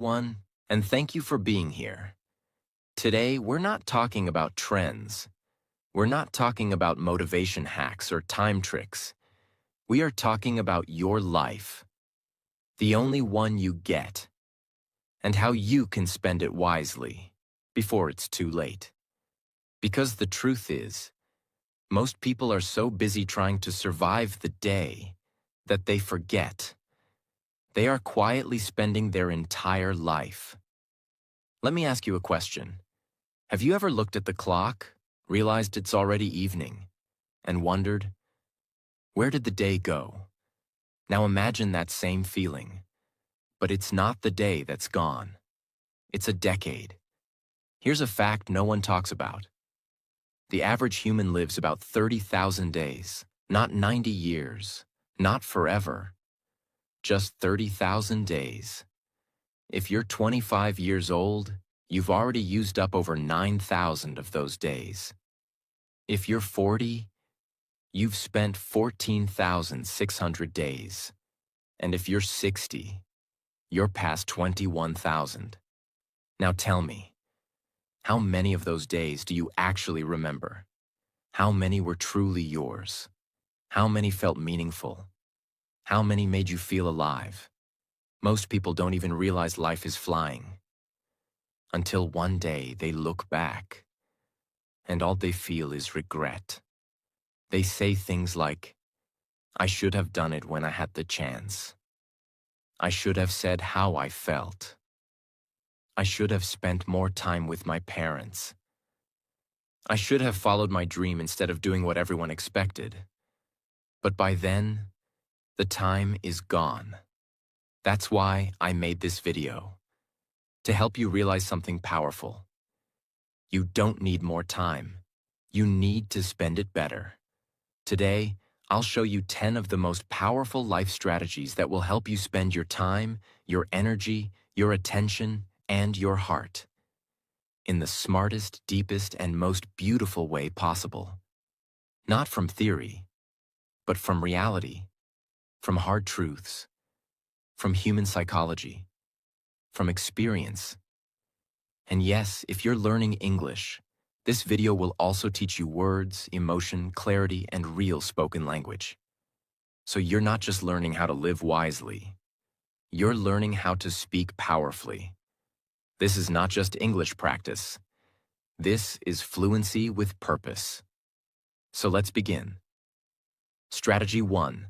One, and thank you for being here. Today, we're not talking about trends. We're not talking about motivation hacks or time tricks. We are talking about your life, the only one you get, and how you can spend it wisely before it's too late. Because the truth is, most people are so busy trying to survive the day that they forget. They are quietly spending their entire life. Let me ask you a question. Have you ever looked at the clock, realized it's already evening, and wondered, where did the day go? Now imagine that same feeling. But it's not the day that's gone. It's a decade. Here's a fact no one talks about. The average human lives about 30,000 days, not 90 years, not forever. Just 30,000 days. If you're 25 years old, you've already used up over 9,000 of those days. If you're 40, you've spent 14,600 days. And if you're 60, you're past 21,000. Now tell me, how many of those days do you actually remember? How many were truly yours? How many felt meaningful? How many made you feel alive? Most people don't even realize life is flying. Until one day they look back, and all they feel is regret. They say things like, I should have done it when I had the chance. I should have said how I felt. I should have spent more time with my parents. I should have followed my dream instead of doing what everyone expected. But by then, the time is gone. That's why I made this video, to help you realize something powerful. You don't need more time. You need to spend it better. Today, I'll show you 10 of the most powerful life strategies that will help you spend your time, your energy, your attention, and your heart in the smartest, deepest, and most beautiful way possible. Not from theory, but from reality, from hard truths, from human psychology, from experience. And yes, if you're learning English, this video will also teach you words, emotion, clarity, and real spoken language. So you're not just learning how to live wisely. You're learning how to speak powerfully. This is not just English practice. This is fluency with purpose. So let's begin. Strategy 1.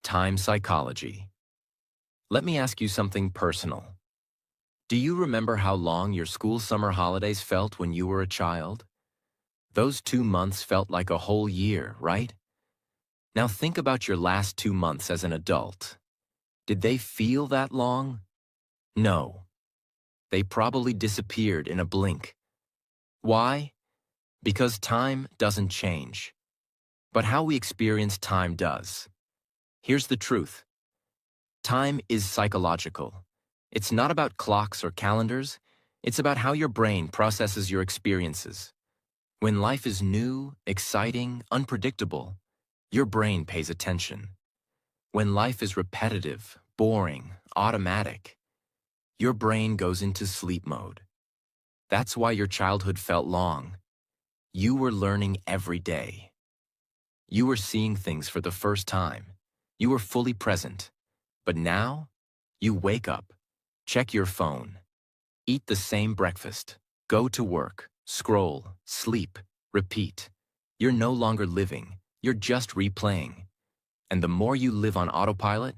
Time psychology. Let me ask you something personal. Do you remember how long your school summer holidays felt when you were a child? Those 2 months felt like a whole year, right? Now think about your last 2 months as an adult. Did they feel that long? No. They probably disappeared in a blink. Why? Because time doesn't change. But how we experience time does. Here's the truth. Time is psychological. It's not about clocks or calendars. It's about how your brain processes your experiences. When life is new, exciting, unpredictable, your brain pays attention. When life is repetitive, boring, automatic, your brain goes into sleep mode. That's why your childhood felt long. You were learning every day. You were seeing things for the first time. You were fully present. But now, you wake up, check your phone, eat the same breakfast, go to work, scroll, sleep, repeat. You're no longer living, you're just replaying. And the more you live on autopilot,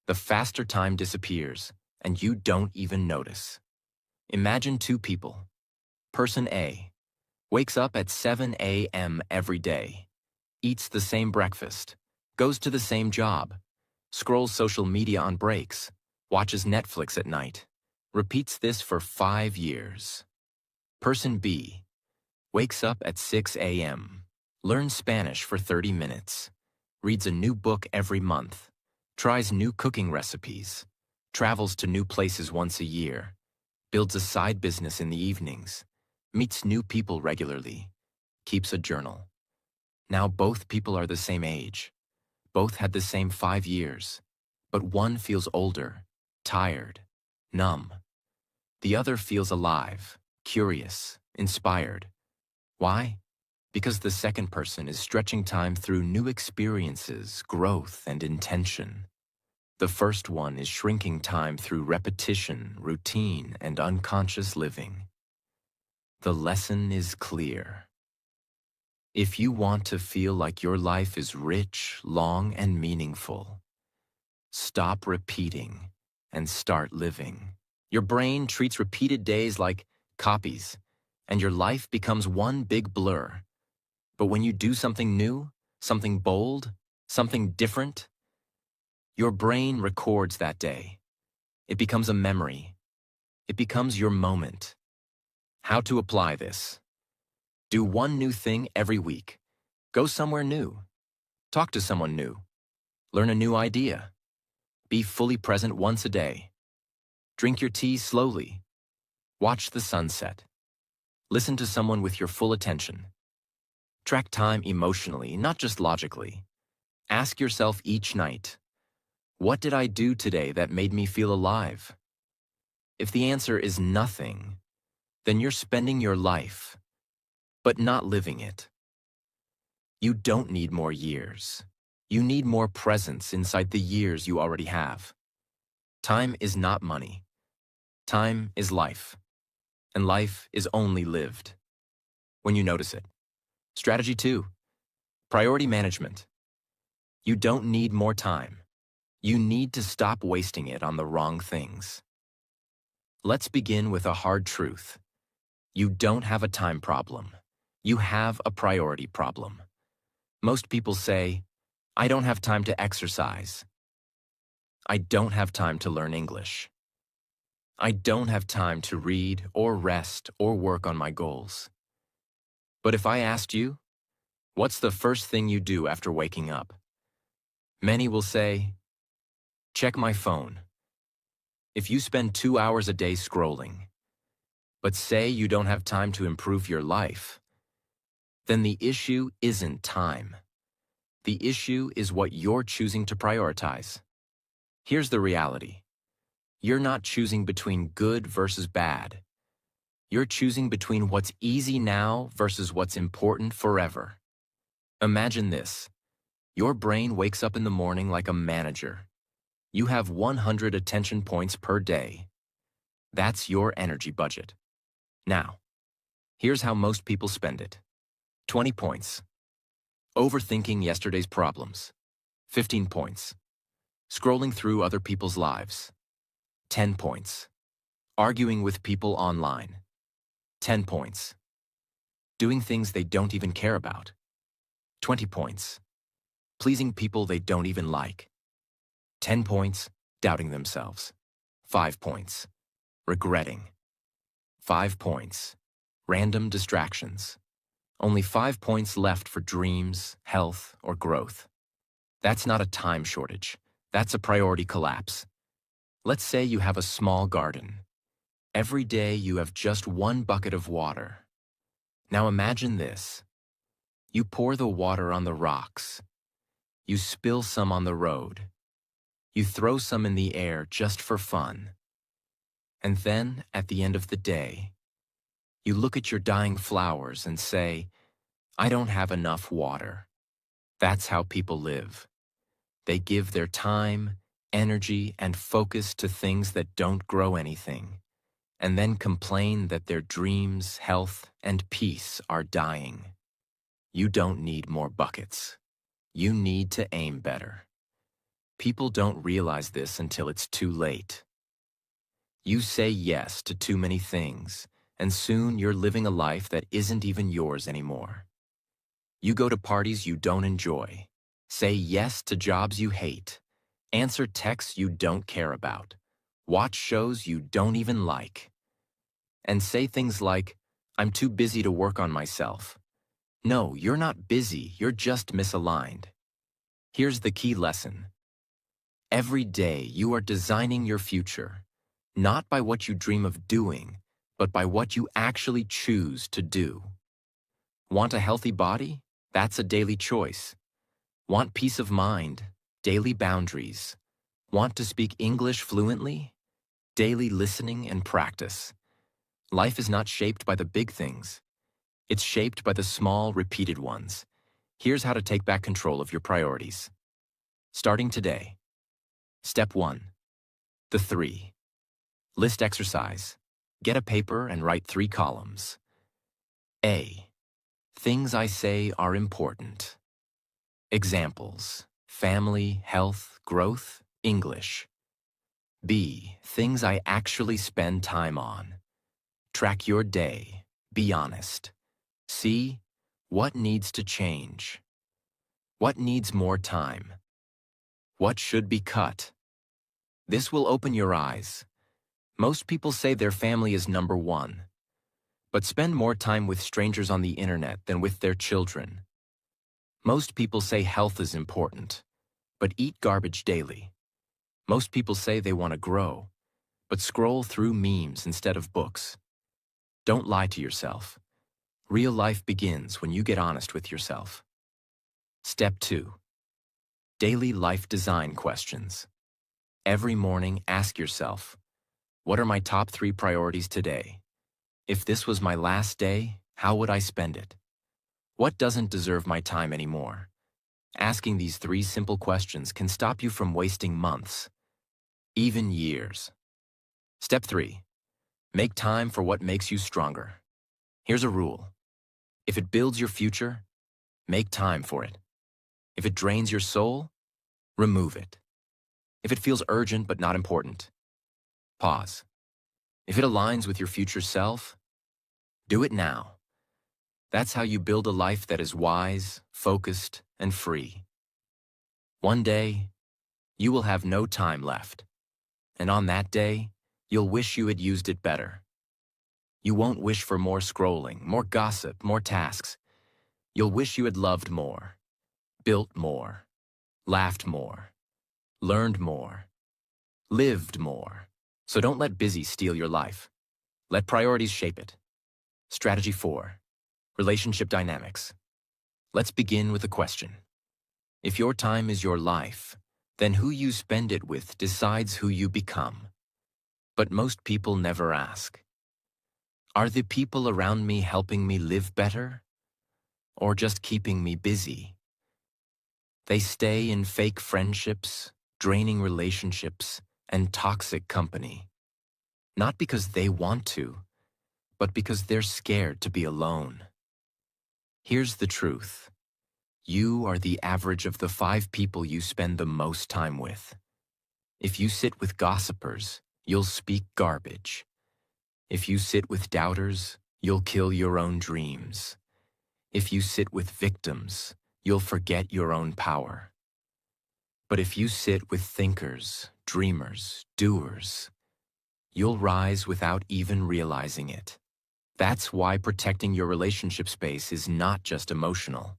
the faster time disappears, and you don't even notice. Imagine 2 people. Person A wakes up at 7 a.m. every day, eats the same breakfast, goes to the same job, scrolls social media on breaks, watches Netflix at night, repeats this for 5 years. Person B wakes up at 6 a.m., learns Spanish for 30 minutes, reads a new book every month, tries new cooking recipes, travels to new places once a year, builds a side business in the evenings, meets new people regularly, keeps a journal. Now both people are the same age. Both had the same 5 years, but one feels older, tired, numb. The other feels alive, curious, inspired. Why? Because the second person is stretching time through new experiences, growth, and intention. The first one is shrinking time through repetition, routine, and unconscious living. The lesson is clear. If you want to feel like your life is rich, long, and meaningful, stop repeating and start living. Your brain treats repeated days like copies, and your life becomes one big blur. But when you do something new, something bold, something different, your brain records that day. It becomes a memory. It becomes your moment. How to apply this? Do one new thing every week. Go somewhere new. Talk to someone new. Learn a new idea. Be fully present once a day. Drink your tea slowly. Watch the sunset. Listen to someone with your full attention. Track time emotionally, not just logically. Ask yourself each night, what did I do today that made me feel alive? If the answer is nothing, then you're spending your life, but not living it. You don't need more years. You need more presence inside the years you already have. Time is not money. Time is life. And life is only lived when you notice it. Strategy 2, priority management. You don't need more time. You need to stop wasting it on the wrong things. Let's begin with a hard truth. You don't have a time problem. You have a priority problem. Most people say, I don't have time to exercise. I don't have time to learn English. I don't have time to read or rest or work on my goals. But if I asked you, what's the first thing you do after waking up? Many will say, check my phone. If you spend 2 hours a day scrolling, but say you don't have time to improve your life, then the issue isn't time. The issue is what you're choosing to prioritize. Here's the reality. You're not choosing between good versus bad. You're choosing between what's easy now versus what's important forever. Imagine this. Your brain wakes up in the morning like a manager. You have 100 attention points per day. That's your energy budget. Now, here's how most people spend it. 20 points. Overthinking yesterday's problems. 15 points. Scrolling through other people's lives. 10 points. Arguing with people online. 10 points. Doing things they don't even care about. 20 points. Pleasing people they don't even like. 10 points. Doubting themselves. 5 points. Regretting. 5 points. Random distractions. Only 5 points left for dreams, health, or growth. That's not a time shortage. That's a priority collapse. Let's say you have a small garden. Every day you have just 1 bucket of water. Now imagine this. You pour the water on the rocks. You spill some on the road. You throw some in the air just for fun. And then, at the end of the day, you look at your dying flowers and say, I don't have enough water. That's how people live. They give their time, energy, and focus to things that don't grow anything, and then complain that their dreams, health, and peace are dying. You don't need more buckets. You need to aim better. People don't realize this until it's too late. You say yes to too many things, and soon you're living a life that isn't even yours anymore. You go to parties you don't enjoy, say yes to jobs you hate, answer texts you don't care about, watch shows you don't even like, and say things like, I'm too busy to work on myself. No, you're not busy, you're just misaligned. Here's the key lesson. Every day you are designing your future, not by what you dream of doing, but by what you actually choose to do. Want a healthy body? That's a daily choice. Want peace of mind? Daily boundaries. Want to speak English fluently? daily listening and practice. Life is not shaped by the big things. It's shaped by the small, repeated ones. Here's how to take back control of your priorities. Starting today. Step 1. The 3. List exercise. Get a paper and write 3 columns. A. Things I say are important. Examples: family, health, growth, English. B. Things I actually spend time on. Track your day. Be honest. C. What needs to change? What needs more time? What should be cut? This will open your eyes. Most people say their family is number 1, but spend more time with strangers on the internet than with their children. Most people say health is important, but eat garbage daily. Most people say they want to grow, but scroll through memes instead of books. Don't lie to yourself. Real life begins when you get honest with yourself. Step 2. Daily life design questions. Every morning, ask yourself, what are my top 3 priorities today? If this was my last day, how would I spend it? What doesn't deserve my time anymore? Asking these 3 simple questions can stop you from wasting months, even years. Step 3. Make time for what makes you stronger. Here's a rule. If it builds your future, make time for it. If it drains your soul, remove it. If it feels urgent but not important, pause. If it aligns with your future self, do it now. That's how you build a life that is wise, focused, and free. One day, you will have no time left. And on that day, you'll wish you had used it better. You won't wish for more scrolling, more gossip, more tasks. You'll wish you had loved more, built more, laughed more, learned more, lived more. So don't let busy steal your life. Let priorities shape it. Strategy 4. Relationship dynamics. Let's begin with a question. If your time is your life, then who you spend it with decides who you become. But most people never ask. Are the people around me helping me live better? Or just keeping me busy? They stay in fake friendships, draining relationships, and toxic company. Not because they want to, but because they're scared to be alone. Here's the truth. You are the average of the 5 people you spend the most time with. If you sit with gossipers, you'll speak garbage. If you sit with doubters, you'll kill your own dreams. If you sit with victims, you'll forget your own power. But if you sit with thinkers, dreamers, doers, you'll rise without even realizing it. That's why protecting your relationship space is not just emotional.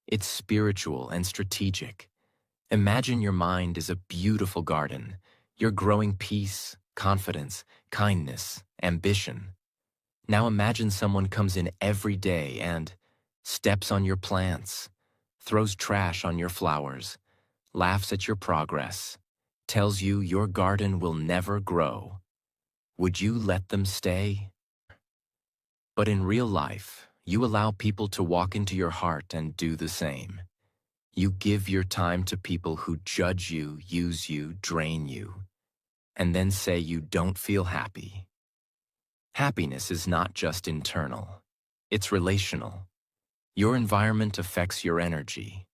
It's spiritual and strategic. Imagine your mind is a beautiful garden. You're growing peace, confidence, kindness, ambition. Now imagine someone comes in every day and steps on your plants, throws trash on your flowers, laughs at your progress, tells you your garden will never grow. Would you let them stay? But in real life, you allow people to walk into your heart and do the same. You give your time to people who judge you, use you, drain you, and then say you don't feel happy. Happiness is not just internal, it's relational. Your environment affects your energy.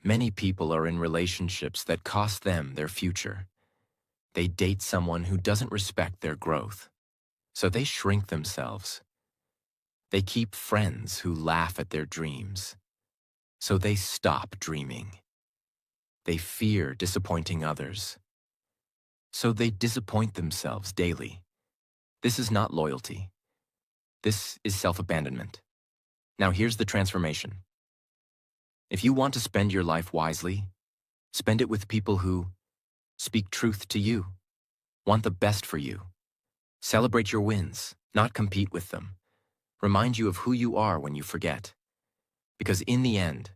Many people are in relationships that cost them their future. They date someone who doesn't respect their growth, so they shrink themselves. They keep friends who laugh at their dreams, so they stop dreaming. They fear disappointing others, so they disappoint themselves daily. This is not loyalty. This is self-abandonment. Now here's the transformation. If you want to spend your life wisely, spend it with people who speak truth to you, want the best for you, celebrate your wins, not compete with them, remind you of who you are when you forget. Because in the end,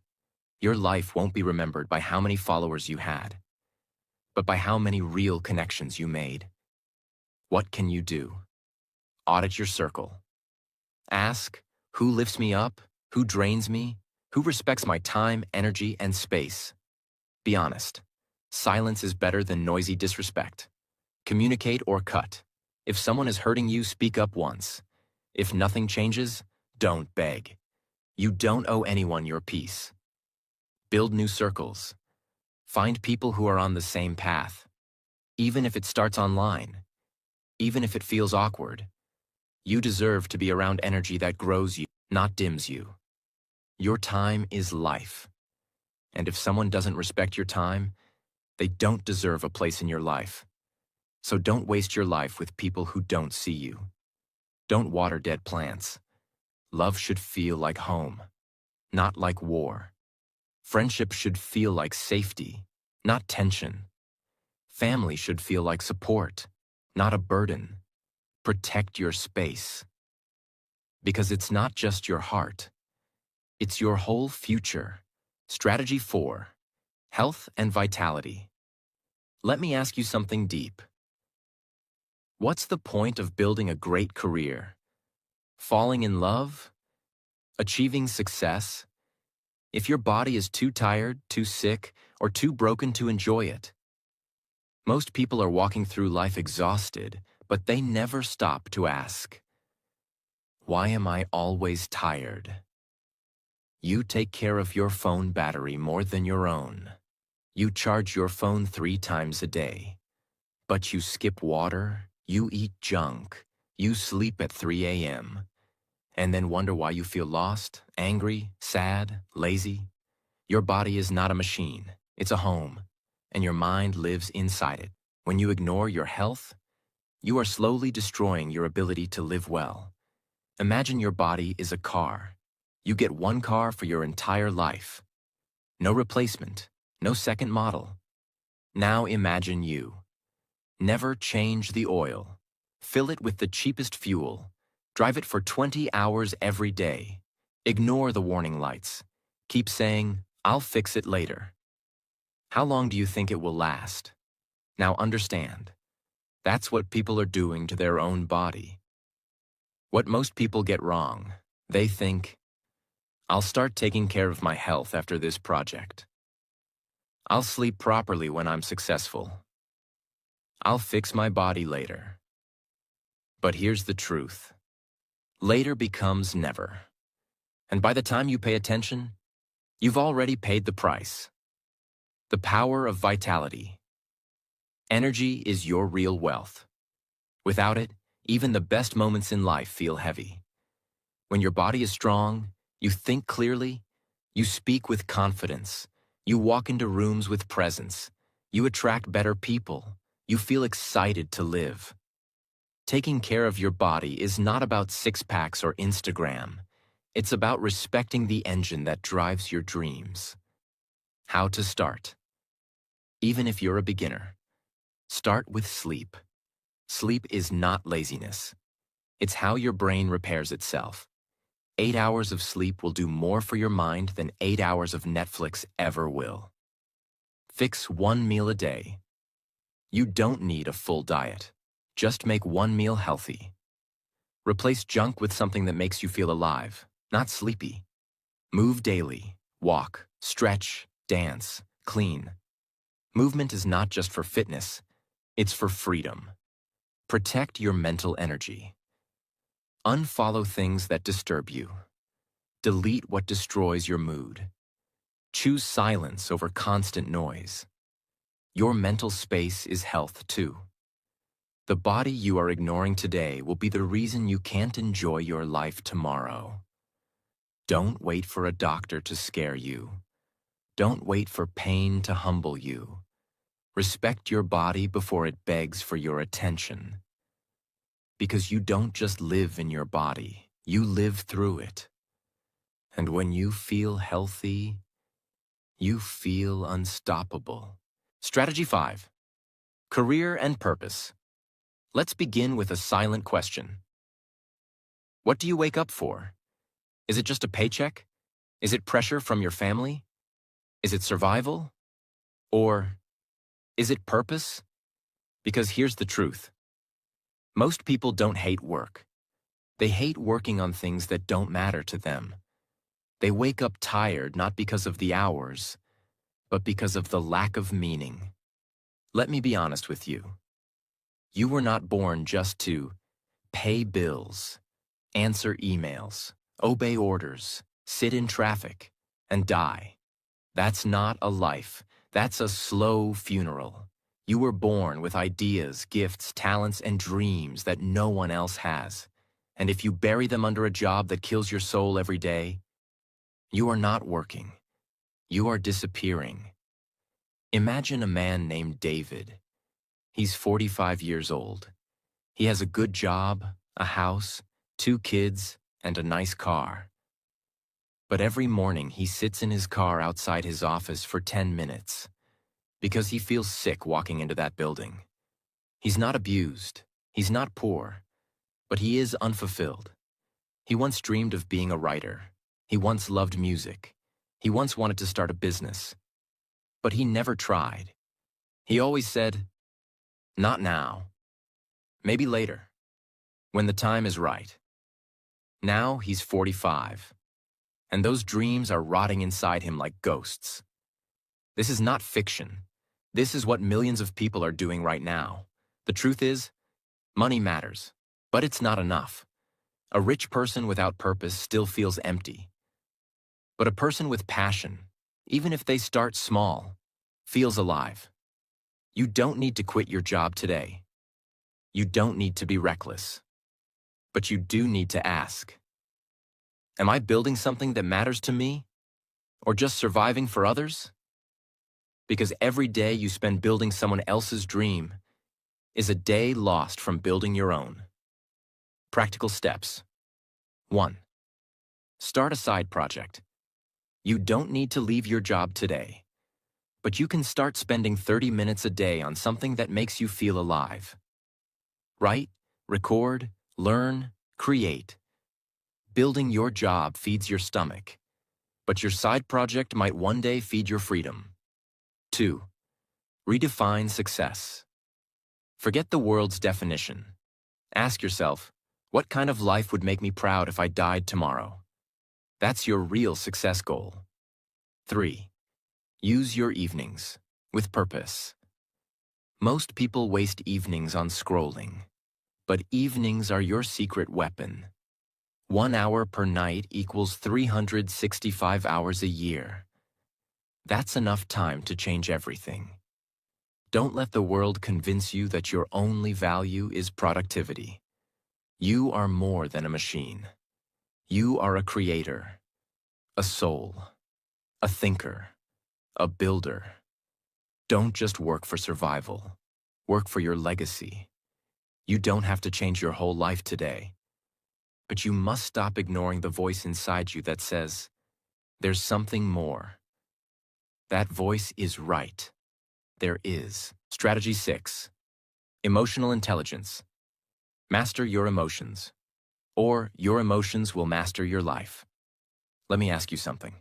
your life won't be remembered by how many followers you had, but by how many real connections you made. What can you do? Audit your circle. Ask, who lifts me up? Who drains me? Who respects my time, energy, and space? Be honest. Silence is better than noisy disrespect. Communicate or cut. If someone is hurting you, speak up once. If nothing changes, don't beg. You don't owe anyone your peace. Build new circles. Find people who are on the same path. Even if it starts online. Even if it feels awkward. You deserve to be around energy that grows you, not dims you. Your time is life. And if someone doesn't respect your time, they don't deserve a place in your life. So don't waste your life with people who don't see you. Don't water dead plants. Love should feel like home, not like war. Friendship should feel like safety, not tension. Family should feel like support, not a burden. Protect your space. Because it's not just your heart. It's your whole future. Strategy 4. Health and vitality. Let me ask you something deep. What's the point of building a great career? Falling in love? Achieving success? If your body is too tired, too sick, or too broken to enjoy it? Most people are walking through life exhausted, but they never stop to ask, why am I always tired? You take care of your phone battery more than your own. You charge your phone 3 times a day. But you skip water, you eat junk, you sleep at 3 a.m., and then wonder why you feel lost, angry, sad, lazy. Your body is not a machine, it's a home, and your mind lives inside it. When you ignore your health, you are slowly destroying your ability to live well. Imagine your body is a car. You get one car for your entire life. No replacement, no second model. Now imagine you. Never change the oil. Fill it with the cheapest fuel. Drive it for 20 hours every day. Ignore the warning lights. Keep saying, I'll fix it later. How long do you think it will last? Now understand. That's what people are doing to their own body. What most people get wrong, they think, I'll start taking care of my health after this project. I'll sleep properly when I'm successful. I'll fix my body later. But here's the truth. Later becomes never. And by the time you pay attention, you've already paid the price. The power of vitality. Energy is your real wealth. Without it, even the best moments in life feel heavy. When your body is strong, you think clearly, you speak with confidence, you walk into rooms with presence, you attract better people, you feel excited to live. Taking care of your body is not about six-packs or Instagram. It's about respecting the engine that drives your dreams. How to start? Even if you're a beginner, start with sleep. Sleep is not laziness. It's how your brain repairs itself. 8 hours of sleep will do more for your mind than 8 hours of Netflix ever will. Fix one meal a day. You don't need a full diet. Just make one meal healthy. Replace junk with something that makes you feel alive, not sleepy. Move daily. Walk, stretch, dance, clean. Movement is not just for fitness, it's for freedom. Protect your mental energy. Unfollow things that disturb you. Delete what destroys your mood. Choose silence over constant noise. Your mental space is health too. The body you are ignoring today will be the reason you can't enjoy your life tomorrow. Don't wait for a doctor to scare you. Don't wait for pain to humble you. Respect your body before it begs for your attention. Because you don't just live in your body, you live through it. And when you feel healthy, you feel unstoppable. Strategy 5. Career and purpose. Let's begin with a silent question. What do you wake up for? Is it just a paycheck? Is it pressure from your family? Is it survival? Or is it purpose? Because here's the truth. Most people don't hate work. They hate working on things that don't matter to them. They wake up tired not because of the hours, but because of the lack of meaning. Let me be honest with you. You were not born just to pay bills, answer emails, obey orders, sit in traffic, and die. That's not a life. That's a slow funeral. You were born with ideas, gifts, talents, and dreams that no one else has. And if you bury them under a job that kills your soul every day, you are not working. You are disappearing. Imagine a man named David. He's 45 years old. He has a good job, a house, 2 kids, and a nice car. But every morning he sits in his car outside his office for 10 minutes because he feels sick walking into that building. He's not abused. He's not poor. But he is unfulfilled. He once dreamed of being a writer. He once loved music. He once wanted to start a business. But he never tried. He always said, "Not now. Maybe later, when the time is right." Now he's 45, and those dreams are rotting inside him like ghosts. This is not fiction. This is what millions of people are doing right now. The truth is, money matters, but it's not enough. A rich person without purpose still feels empty. But a person with passion, even if they start small, feels alive. You don't need to quit your job today. You don't need to be reckless. But you do need to ask, am I building something that matters to me? Or just surviving for others? Because every day you spend building someone else's dream is a day lost from building your own. Practical steps. 1. Start a side project. You don't need to leave your job today, but you can start spending 30 minutes a day on something that makes you feel alive. Write, record, learn, create. Building your job feeds your stomach, but your side project might one day feed your freedom. 2. Redefine success. Forget the world's definition. Ask yourself, what kind of life would make me proud if I died tomorrow? That's your real success goal. 3. Use your evenings with purpose. Most people waste evenings on scrolling, but evenings are your secret weapon. 1 hour per night equals 365 hours a year. That's enough time to change everything. Don't let the world convince you that your only value is productivity. You are more than a machine. You are a creator, a soul, a thinker, a builder. Don't just work for survival. Work for your legacy. You don't have to change your whole life today. But you must stop ignoring the voice inside you that says, there's something more. That voice is right. There is. Strategy 6. Emotional intelligence. Master your emotions, or your emotions will master your life. Let me ask you something.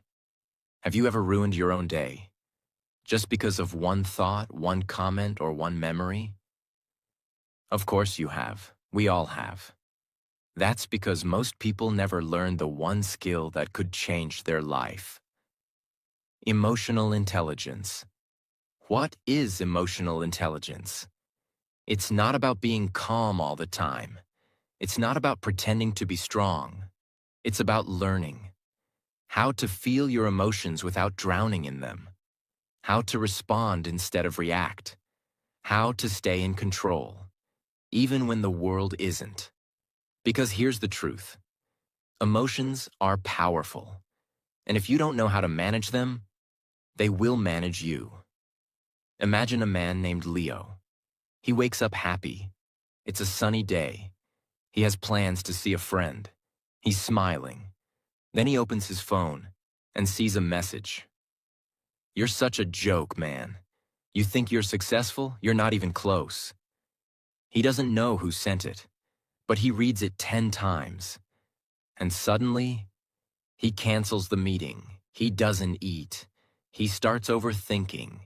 Have you ever ruined your own day just because of one thought, one comment, or one memory? Of course you have. We all have. That's because most people never learned the one skill that could change their life. Emotional intelligence. What is emotional intelligence? It's not about being calm all the time. It's not about pretending to be strong. It's about learning how to feel your emotions without drowning in them, how to respond instead of react, how to stay in control, even when the world isn't. Because here's the truth. Emotions are powerful, and if you don't know how to manage them, they will manage you. Imagine a man named Leo. He wakes up happy. It's a sunny day. He has plans to see a friend. He's smiling. Then he opens his phone and sees a message. You're such a joke, man. You think you're successful? You're not even close. He doesn't know who sent it, but he reads it 10 times. And suddenly, he cancels the meeting. He doesn't eat. He starts overthinking.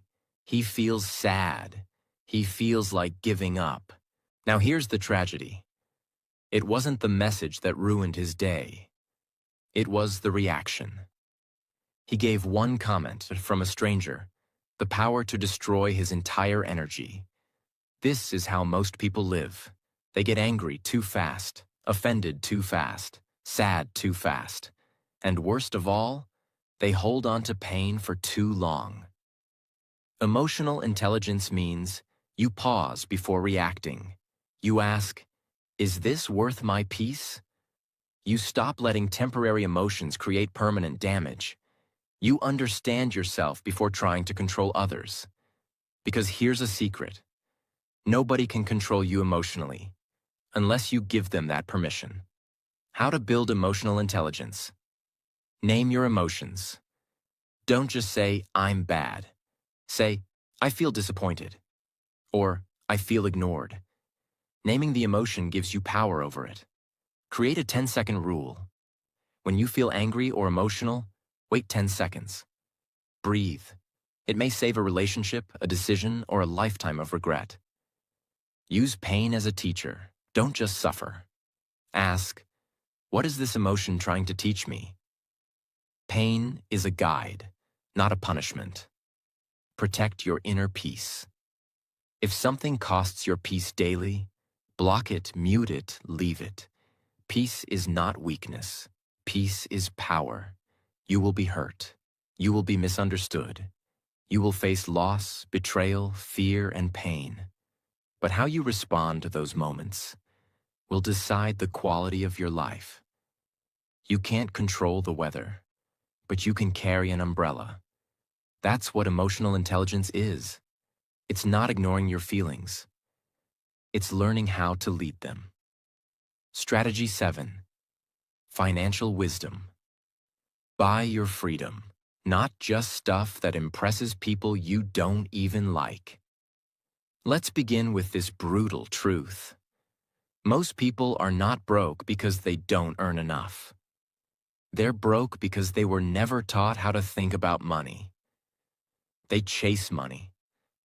He feels sad. He feels like giving up. Now here's the tragedy. It wasn't the message that ruined his day. It was the reaction. He gave one comment from a stranger, the power to destroy his entire energy. This is how most people live. They get angry too fast, offended too fast, sad too fast, and worst of all, they hold on to pain for too long. Emotional intelligence means you pause before reacting. You ask, is this worth my peace? You stop letting temporary emotions create permanent damage. You understand yourself before trying to control others. Because here's a secret. Nobody can control you emotionally, unless you give them that permission. How to build emotional intelligence. Name your emotions. Don't just say, I'm bad. Say, I feel disappointed. Or, I feel ignored. Naming the emotion gives you power over it. Create a 10-second rule. When you feel angry or emotional, wait 10 seconds. Breathe. It may save a relationship, a decision, or a lifetime of regret. Use pain as a teacher. Don't just suffer. Ask, what is this emotion trying to teach me? Pain is a guide, not a punishment. Protect your inner peace. If something costs your peace daily, block it, mute it, leave it. Peace is not weakness. Peace is power. You will be hurt. You will be misunderstood. You will face loss, betrayal, fear, and pain. But how you respond to those moments will decide the quality of your life. You can't control the weather, but you can carry an umbrella. That's what emotional intelligence is. It's not ignoring your feelings. It's learning how to lead them. Strategy 7. Financial wisdom. Buy your freedom, not just stuff that impresses people you don't even like. Let's begin with this brutal truth. Most people are not broke because they don't earn enough. They're broke because they were never taught how to think about money. They chase money,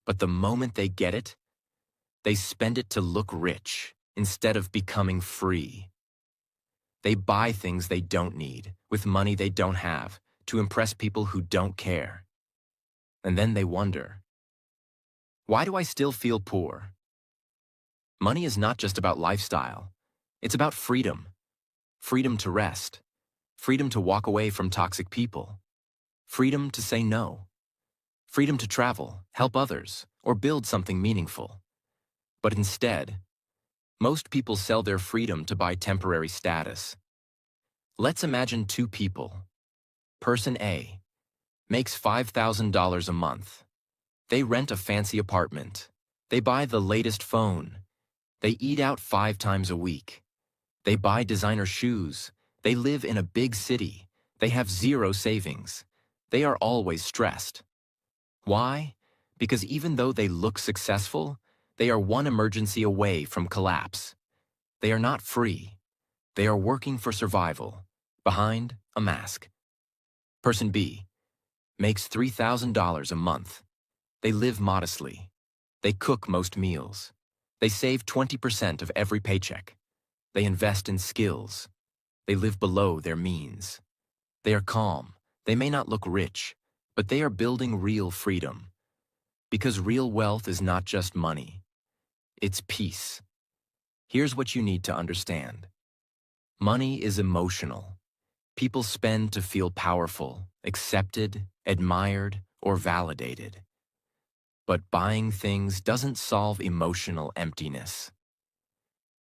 but the moment they get it, they spend it to look rich instead of becoming free. They buy things they don't need with money they don't have to impress people who don't care. And then they wonder, why do I still feel poor? Money is not just about lifestyle. It's about freedom. Freedom to rest. Freedom to walk away from toxic people. Freedom to say no. Freedom to travel, help others, or build something meaningful. But instead, most people sell their freedom to buy temporary status. Let's imagine two people. Person A makes $5,000 a month. They rent a fancy apartment. They buy the latest phone. They eat out 5 times a week. They buy designer shoes. They live in a big city. They have zero savings. They are always stressed. Why? Because even though they look successful, they are one emergency away from collapse. They are not free. They are working for survival, behind a mask. Person B makes $3,000 a month. They live modestly. They cook most meals. They save 20% of every paycheck. They invest in skills. They live below their means. They are calm. They may not look rich, but they are building real freedom. Because real wealth is not just money. It's peace. Here's what you need to understand. Money is emotional. People spend to feel powerful, accepted, admired, or validated. But buying things doesn't solve emotional emptiness.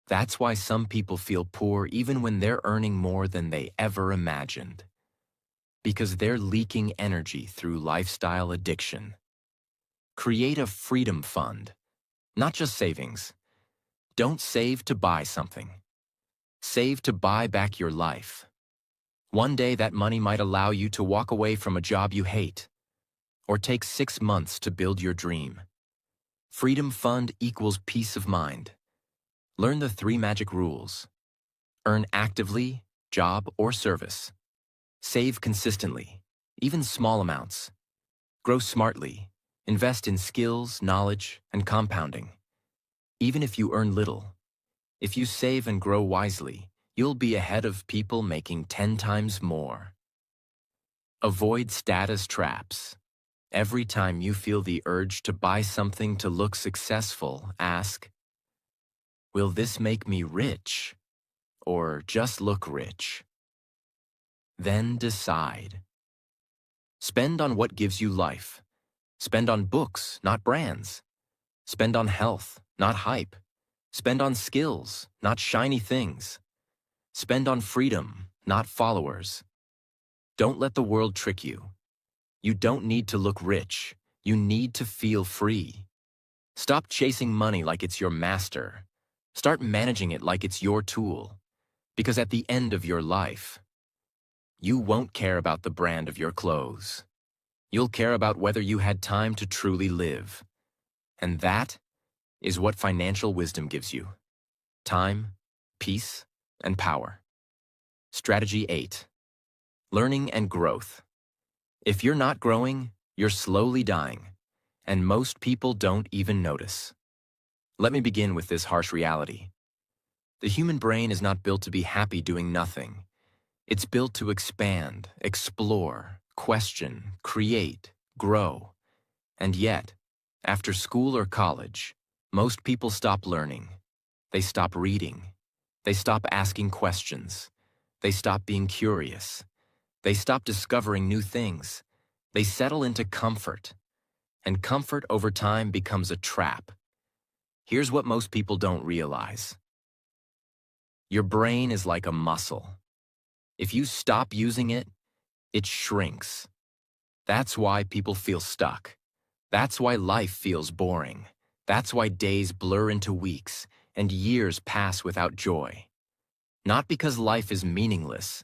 That's why some people feel poor even when they're earning more than they ever imagined. Because they're leaking energy through lifestyle addiction. Create a freedom fund, not just savings. Don't save to buy something. Save to buy back your life. One day that money might allow you to walk away from a job you hate, or take 6 months to build your dream. Freedom Fund equals peace of mind. Learn the 3 magic rules. Earn actively, job or service. Save consistently, even small amounts. Grow smartly. Invest in skills, knowledge, and compounding. Even if you earn little, If you save and grow wisely, you'll be ahead of people making 10 times more. Avoid status traps. Every time you feel the urge to buy something to look successful, ask, will this make me rich? Or just look rich? Then decide. Spend on what gives you life. Spend on books, not brands. Spend on health, not hype. Spend on skills, not shiny things. Spend on freedom, not followers. Don't let the world trick you. You don't need to look rich. You need to feel free. Stop chasing money like it's your master. Start managing it like it's your tool. Because at the end of your life, you won't care about the brand of your clothes. You'll care about whether you had time to truly live. And that is what financial wisdom gives you. Time, peace, and power. Strategy 8. Learning and growth. If you're not growing, you're slowly dying, and most people don't even notice. Let me begin with this harsh reality. The human brain is not built to be happy doing nothing. It's built to expand, explore, question, create, grow. And yet, after school or college, most people stop learning. They stop reading. They stop asking questions. They stop being curious. They stop discovering new things. They settle into comfort. And comfort over time becomes a trap. Here's what most people don't realize. Your brain is like a muscle. If you stop using it, it shrinks. That's why people feel stuck. That's why life feels boring. That's why days blur into weeks and years pass without joy. Not because life is meaningless,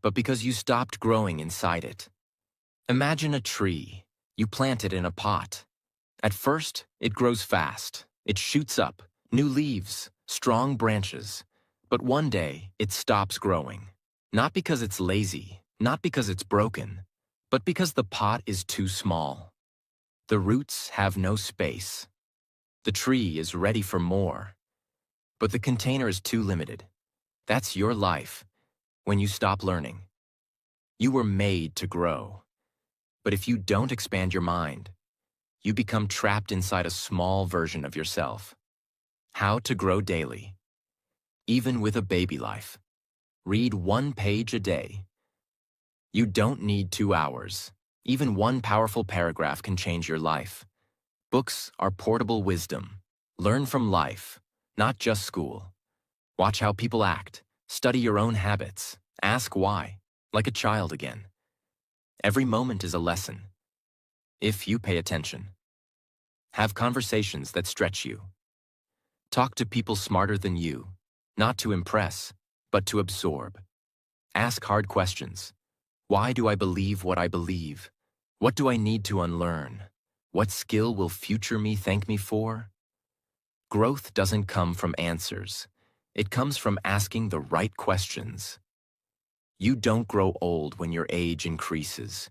but because you stopped growing inside it. Imagine a tree. You plant it in a pot. At first, it grows fast. It shoots up, new leaves, strong branches. But one day, it stops growing. Not because it's lazy, not because it's broken, but because the pot is too small. The roots have no space. The tree is ready for more, but the container is too limited. That's your life when you stop learning. You were made to grow, but if you don't expand your mind, you become trapped inside a small version of yourself. How to grow daily. Even with a baby life. Read 1 page a day. You don't need 2 hours. Even one powerful paragraph can change your life. Books are portable wisdom. Learn from life, not just school. Watch how people act. Study your own habits. Ask why, like a child again. Every moment is a lesson, if you pay attention. Have conversations that stretch you. Talk to people smarter than you, not to impress, but to absorb. Ask hard questions. Why do I believe what I believe? What do I need to unlearn? What skill will future me thank me for? Growth doesn't come from answers. It comes from asking the right questions. You don't grow old when your age increases.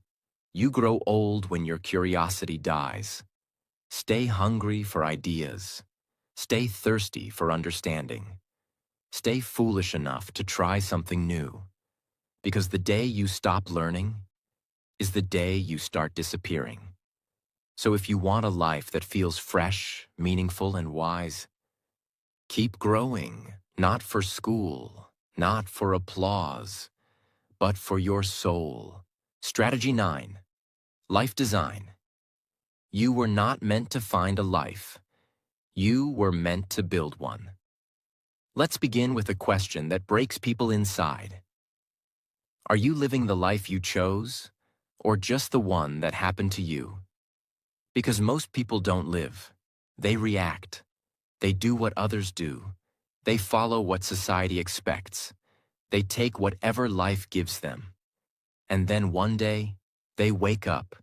You grow old when your curiosity dies. Stay hungry for ideas. Stay thirsty for understanding. Stay foolish enough to try something new. Because the day you stop learning is the day you start disappearing. So if you want a life that feels fresh, meaningful, and wise, keep growing, not for school, not for applause, but for your soul. Strategy 9. Life design. You were not meant to find a life. You were meant to build one. Let's begin with a question that breaks people inside. Are you living the life you chose, or just the one that happened to you? Because most people don't live. They react. They do what others do. They follow what society expects. They take whatever life gives them. And then one day, they wake up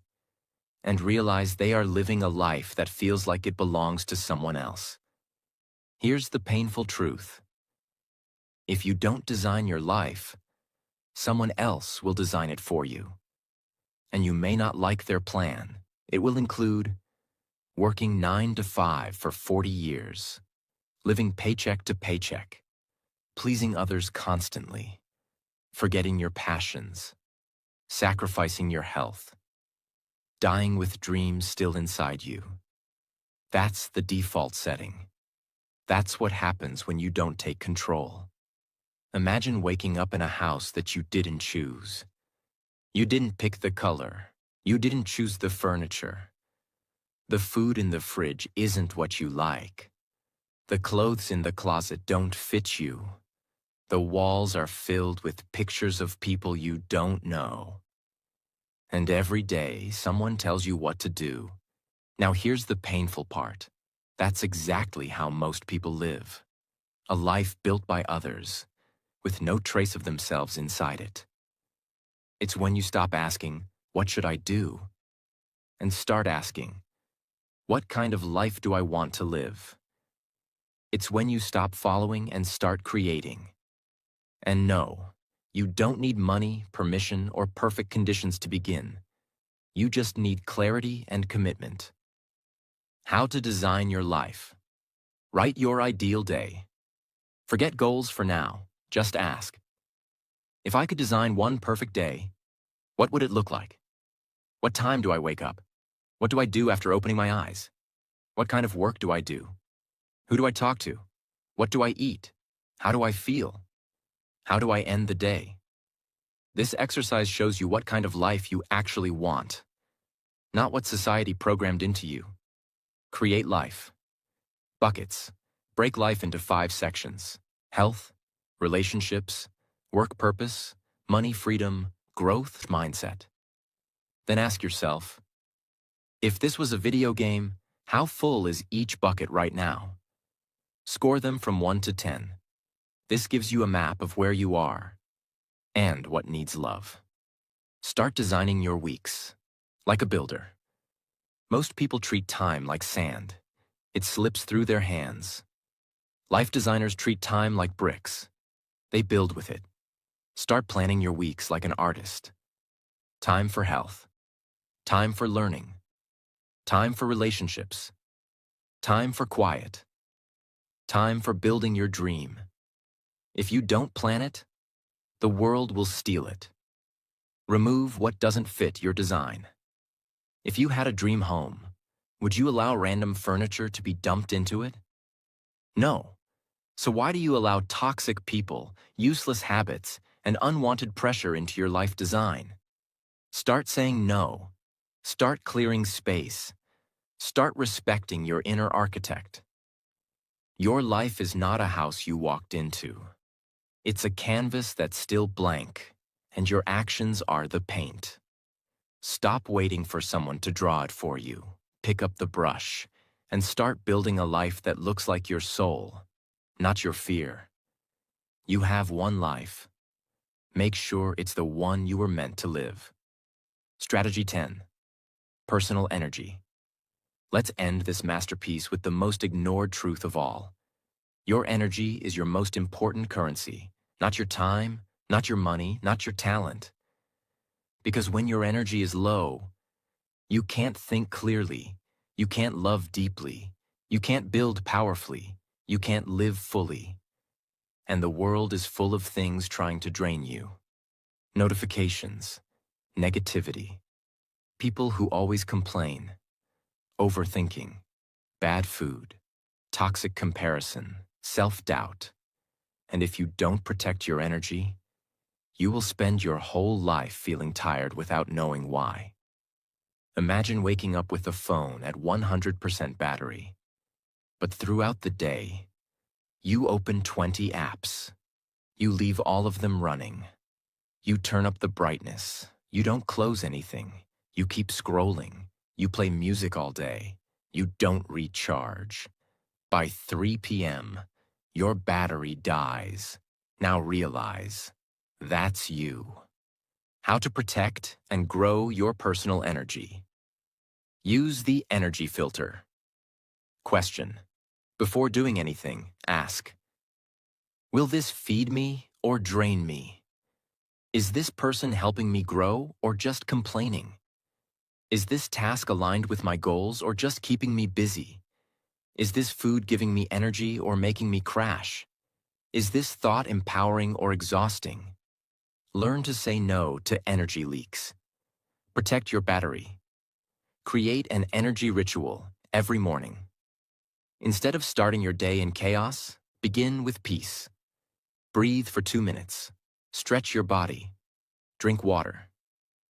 and realize they are living a life that feels like it belongs to someone else. Here's the painful truth. If you don't design your life, someone else will design it for you. And you may not like their plan. It will include working 9 to 5 for 40 years, living paycheck to paycheck, pleasing others constantly, forgetting your passions, sacrificing your health, dying with dreams still inside you. That's the default setting. That's what happens when you don't take control. Imagine waking up in a house that you didn't choose. You didn't pick the color. You didn't choose the furniture. The food in the fridge isn't what you like. The clothes in the closet don't fit you. The walls are filled with pictures of people you don't know. And every day, someone tells you what to do. Now here's the painful part. That's exactly how most people live. A life built by others, with no trace of themselves inside it. It's when you stop asking, "What should I do?" and start asking, "What kind of life do I want to live?" It's when you stop following and start creating. And no, you don't need money, permission, or perfect conditions to begin. You just need clarity and commitment. How to design your life. Write your ideal day. Forget goals for now. Just ask, if I could design one perfect day, what would it look like? What time do I wake up? What do I do after opening my eyes? What kind of work do I do? Who do I talk to? What do I eat? How do I feel? How do I end the day? This exercise shows you what kind of life you actually want, not what society programmed into you. Create life. Buckets. Break life into 5 sections: health, relationships, work purpose, money freedom, growth mindset. Then ask yourself, if this was a video game, how full is each bucket right now? Score them from 1 to 10. This gives you a map of where you are and what needs love. Start designing your weeks like a builder. Most people treat time like sand. It slips through their hands. Life designers treat time like bricks. They build with it. Start planning your weeks like an artist. Time for health. Time for learning. Time for relationships. Time for quiet. Time for building your dream. If you don't plan it, the world will steal it. Remove what doesn't fit your design. If you had a dream home, would you allow random furniture to be dumped into it? No. So why do you allow toxic people, useless habits, and unwanted pressure into your life design? Start saying no. Start clearing space. Start respecting your inner architect. Your life is not a house you walked into. It's a canvas that's still blank, and your actions are the paint. Stop waiting for someone to draw it for you. Pick up the brush and start building a life that looks like your soul, not your fear. You have one life. Make sure it's the one you were meant to live. Strategy 10. Personal energy. Let's end this masterpiece with the most ignored truth of all. Your energy is your most important currency, not your time, not your money, not your talent. Because when your energy is low, you can't think clearly, you can't love deeply, you can't build powerfully, you can't live fully. And the world is full of things trying to drain you. Notifications, negativity, people who always complain, overthinking, bad food, toxic comparison, self-doubt. And if you don't protect your energy, you will spend your whole life feeling tired without knowing why. Imagine waking up with a phone at 100% battery. But throughout the day, you open 20 apps. You leave all of them running. You turn up the brightness. You don't close anything. You keep scrolling. You play music all day. You don't recharge. By 3 p.m., your battery dies. Now realize, that's you. How to protect and grow your personal energy. Use the energy filter. Question. Before doing anything, ask, will this feed me or drain me? Is this person helping me grow or just complaining? Is this task aligned with my goals or just keeping me busy? Is this food giving me energy or making me crash? Is this thought empowering or exhausting? Learn to say no to energy leaks. Protect your battery. Create an energy ritual every morning. Instead of starting your day in chaos, begin with peace. Breathe for 2 minutes. Stretch your body. Drink water.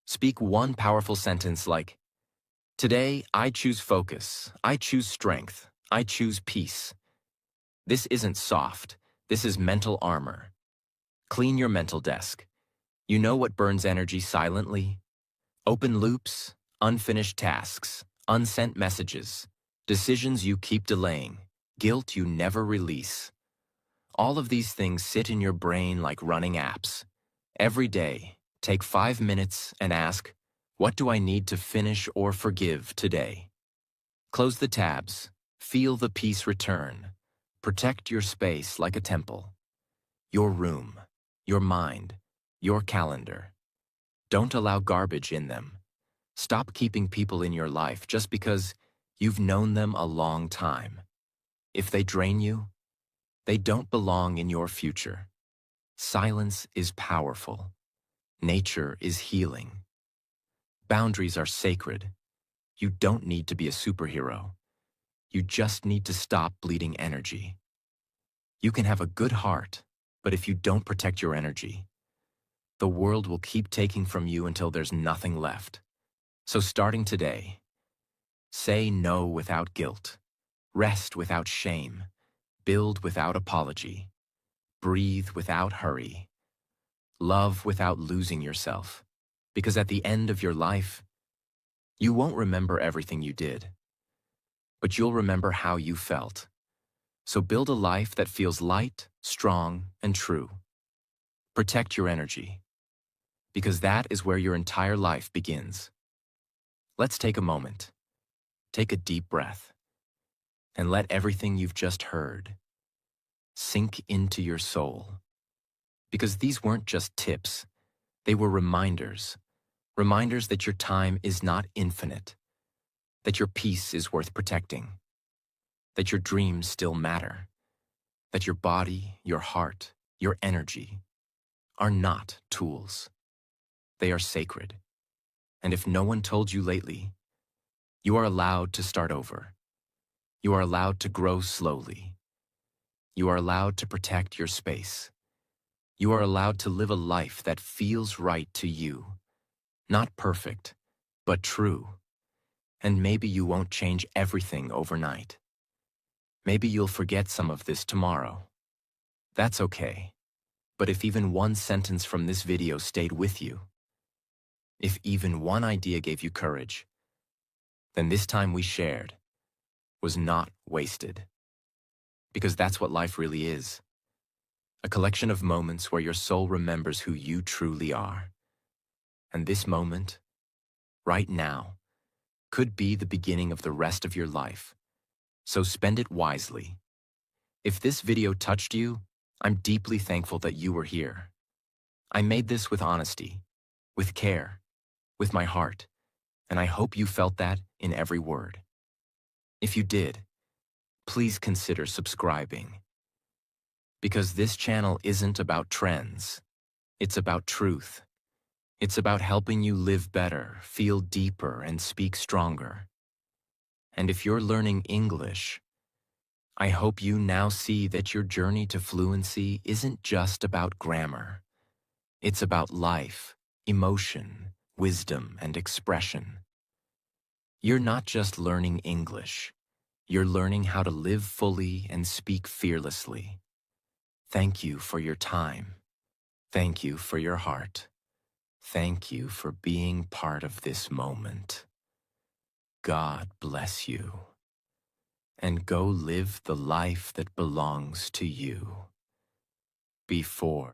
Speak one powerful sentence like, "Today, I choose focus. I choose strength. I choose peace." This isn't soft. This is mental armor. Clean your mental desk. You know what burns energy silently? Open loops, unfinished tasks, unsent messages, decisions you keep delaying, guilt you never release. All of these things sit in your brain like running apps. Every day, take 5 minutes and ask, what do I need to finish or forgive today? Close the tabs. Feel the peace return. Protect your space like a temple. Your room, your mind, your calendar. Don't allow garbage in them. Stop keeping people in your life just because you've known them a long time. If they drain you, they don't belong in your future. Silence is powerful. Nature is healing. Boundaries are sacred. You don't need to be a superhero. You just need to stop bleeding energy. You can have a good heart, but if you don't protect your energy, the world will keep taking from you until there's nothing left. So starting today, say no without guilt, rest without shame, build without apology, breathe without hurry, love without losing yourself. Because at the end of your life, you won't remember everything you did, but you'll remember how you felt. So build a life that feels light, strong, and true. Protect your energy, because that is where your entire life begins. Let's take a moment. Take a deep breath, and let everything you've just heard sink into your soul. Because these weren't just tips, they were reminders. Reminders that your time is not infinite, that your peace is worth protecting, that your dreams still matter, that your body, your heart, your energy are not tools. They are sacred. And if no one told you lately, you are allowed to start over. You are allowed to grow slowly. You are allowed to protect your space. You are allowed to live a life that feels right to you. Not perfect, but true. And maybe you won't change everything overnight. Maybe you'll forget some of this tomorrow. That's okay. But if even one sentence from this video stayed with you, if even one idea gave you courage, then this time we shared was not wasted. Because that's what life really is. A collection of moments where your soul remembers who you truly are. And this moment, right now, could be the beginning of the rest of your life. So spend it wisely. If this video touched you, I'm deeply thankful that you were here. I made this with honesty, with care, with my heart, and I hope you felt that in every word. If you did, please consider subscribing. Because this channel isn't about trends. It's about truth. It's about helping you live better, feel deeper, and speak stronger. And if you're learning English, I hope you now see that your journey to fluency isn't just about grammar. It's about life, emotion, wisdom, and expression. You're not just learning English. You're learning how to live fully and speak fearlessly. Thank you for your time. Thank you for your heart. Thank you for being part of this moment. God bless you. And go live the life that belongs to you. Before